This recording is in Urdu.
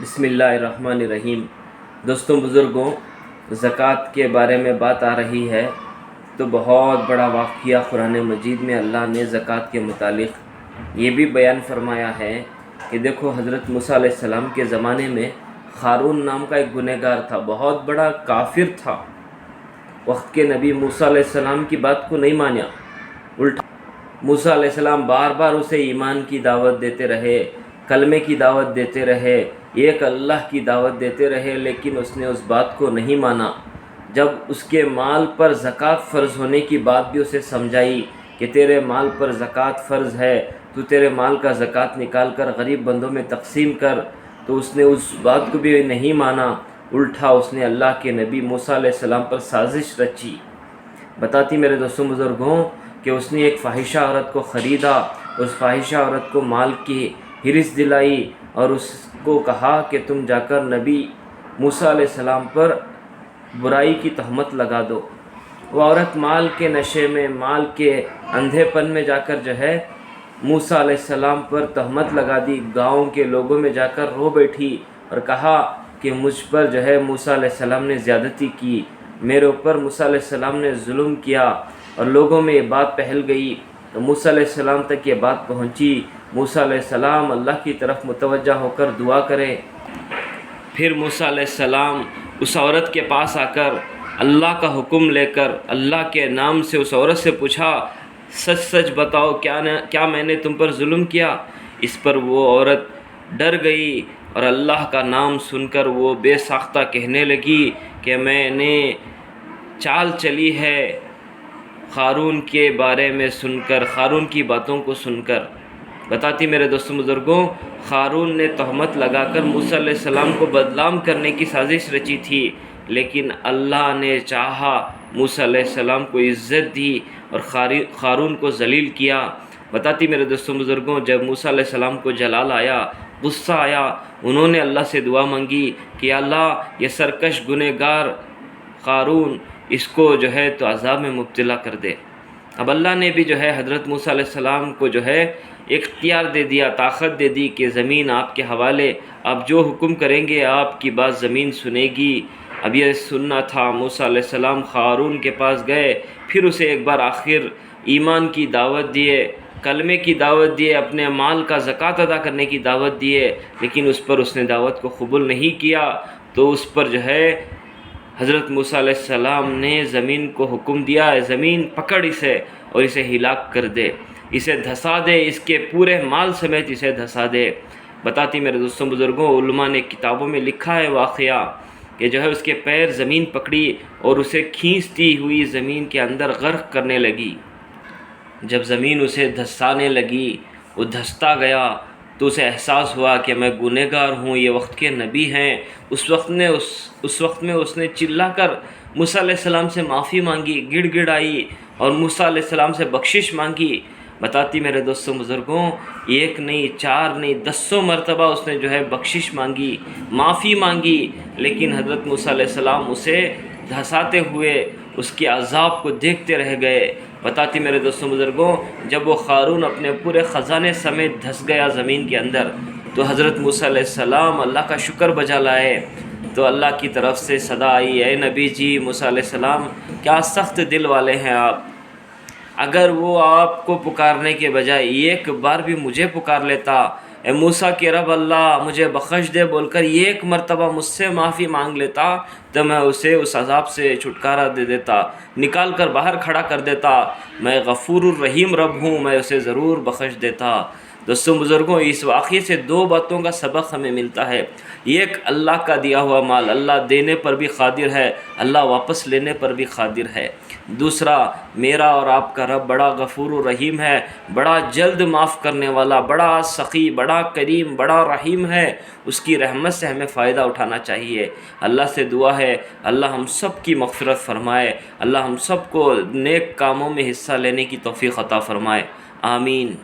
بسم اللہ الرحمن الرحیم۔ دوستوں بزرگوں، زکوٰۃ کے بارے میں بات آ رہی ہے تو بہت بڑا واقعہ قرآن مجید میں اللہ نے زکوٰۃ کے متعلق یہ بھی بیان فرمایا ہے کہ دیکھو، حضرت موسیٰ علیہ السلام کے زمانے میں قارون نام کا ایک گنہگار تھا، بہت بڑا کافر تھا۔ وقت کے نبی موسیٰ علیہ السلام کی بات کو نہیں مانا، الٹا موسیٰ علیہ السلام بار بار اسے ایمان کی دعوت دیتے رہے، کلمے کی دعوت دیتے رہے، ایک اللہ کی دعوت دیتے رہے، لیکن اس نے اس بات کو نہیں مانا۔ جب اس کے مال پر زکوٰۃ فرض ہونے کی بات بھی اسے سمجھائی کہ تیرے مال پر زکوٰۃ فرض ہے، تو تیرے مال کا زکوٰۃ نکال کر غریب بندوں میں تقسیم کر، تو اس نے اس بات کو بھی نہیں مانا، الٹا اس نے اللہ کے نبی موسیٰ علیہ السلام پر سازش رچی۔ بتاتی میرے دوستوں بزرگوں کہ اس نے ایک فاحشہ عورت کو خریدا، اس فاحشہ عورت کو مال کی ہرس دلائی اور اس کو کہا کہ تم جا کر نبی موسیٰ علیہ السلام پر برائی کی تہمت لگا دو۔ وہ عورت مال کے نشے میں، مال کے اندھے پن میں جا کر موسیٰ علیہ السلام پر تہمت لگا دی، گاؤں کے لوگوں میں جا کر رو بیٹھی اور کہا کہ مجھ پر موسیٰ علیہ السلام نے زیادتی کی، میرے اوپر موسیٰ علیہ السلام نے ظلم کیا، اور لوگوں میں یہ بات پھیل گئی تو موسیٰ علیہ السلام تک یہ بات پہنچی۔ موسیٰ علیہ السلام اللہ کی طرف متوجہ ہو کر دعا کرے، پھر موسیٰ علیہ السلام اس عورت کے پاس آ کر اللہ کا حکم لے کر اللہ کے نام سے اس عورت سے پوچھا، سچ سچ بتاؤ کیا میں نے تم پر ظلم کیا؟ اس پر وہ عورت ڈر گئی اور اللہ کا نام سن کر وہ بے ساختہ کہنے لگی کہ میں نے چال چلی ہے قارون کے بارے میں سن کر، قارون کی باتوں کو سن کر۔ بتاتی میرے دوستوں بزرگوں، قارون نے تہمت لگا کر موسیٰ علیہ السلام کو بدنام کرنے کی سازش رچی تھی، لیکن اللہ نے چاہا موسیٰ علیہ السلام کو عزت دی اور قارون کو ذلیل کیا۔ بتاتی میرے دوستوں بزرگوں، جب موسیٰ علیہ السلام کو جلال آیا، غصہ آیا، انہوں نے اللہ سے دعا مانگی کہ اللہ، یہ سرکش گنہگار قارون، اس کو تو عذاب میں مبتلا کر دے۔ اب اللہ نے بھی حضرت موسیٰ علیہ السلام کو اختیار دے دیا، طاقت دے دی کہ زمین آپ کے حوالے، آپ جو حکم کریں گے آپ کی بات زمین سنے گی۔ اب یہ سننا تھا، موسیٰ علیہ السلام قارون کے پاس گئے، پھر اسے ایک بار آخر ایمان کی دعوت دیے، کلمے کی دعوت دیے، اپنے مال کا زکوٰۃ ادا کرنے کی دعوت دیے، لیکن اس نے دعوت کو قبول نہیں کیا، تو اس پر حضرت موسیٰ علیہ السلام نے زمین کو حکم دیا، زمین پکڑ اسے اور اسے ہلاک کر دے، اسے دھسا دے، اس کے پورے مال سمیت اسے دھسا دے۔ بتاتی میرے دوستوں بزرگوں، علماء نے کتابوں میں لکھا ہے واقعہ کہ اس کے پیر زمین پکڑی اور اسے کھینچتی ہوئی زمین کے اندر غرق کرنے لگی۔ جب زمین اسے دھسانے لگی، وہ دھستا گیا، تو اسے احساس ہوا کہ میں گنہگار ہوں، یہ وقت کے نبی ہیں۔ اس وقت میں اس نے چلا کر موسیٰ علیہ السلام سے معافی مانگی، گڑ گڑائی اور موسیٰ علیہ السلام سے بخشش مانگی۔ بتاتی میرے دوستوں بزرگوں، ایک نہیں، چار نہیں، دسوں مرتبہ اس نے بخشش مانگی، معافی مانگی، لیکن حضرت موسیٰ علیہ السلام اسے دھساتے ہوئے اس کے عذاب کو دیکھتے رہ گئے۔ بتاتی میرے دوستوں بزرگوں، جب وہ قارون اپنے پورے خزانے سمیت دھس گیا زمین کے اندر، تو حضرت موسیٰ علیہ السلام اللہ کا شکر بجا لائے، تو اللہ کی طرف سے صدا آئی، اے نبی جی موسیٰ علیہ السلام، کیا سخت دل والے ہیں آپ، اگر وہ آپ کو پکارنے کے بجائے ایک بار بھی مجھے پکار لیتا، اے موسیٰ کے رب اللہ مجھے بخش دے بول کر ایک مرتبہ مجھ سے معافی مانگ لیتا، تو میں اسے اس عذاب سے چھٹکارا دے دیتا، نکال کر باہر کھڑا کر دیتا، میں غفور الرحیم رب ہوں، میں اسے ضرور بخش دیتا۔ دوستوں بزرگوں، اس واقعے سے دو باتوں کا سبق ہمیں ملتا ہے۔ ایک، اللہ کا دیا ہوا مال اللہ دینے پر بھی قادر ہے، اللہ واپس لینے پر بھی قادر ہے۔ دوسرا، میرا اور آپ کا رب بڑا غفور الرحیم ہے، بڑا جلد معاف کرنے والا، بڑا سخی، بڑا کریم، بڑا رحیم ہے، اس کی رحمت سے ہمیں فائدہ اٹھانا چاہیے۔ اللہ سے دعا ہے اللہ ہم سب کی مغفرت فرمائے، اللہ ہم سب کو نیک کاموں میں حصہ لینے کی توفیق عطا فرمائے، آمین۔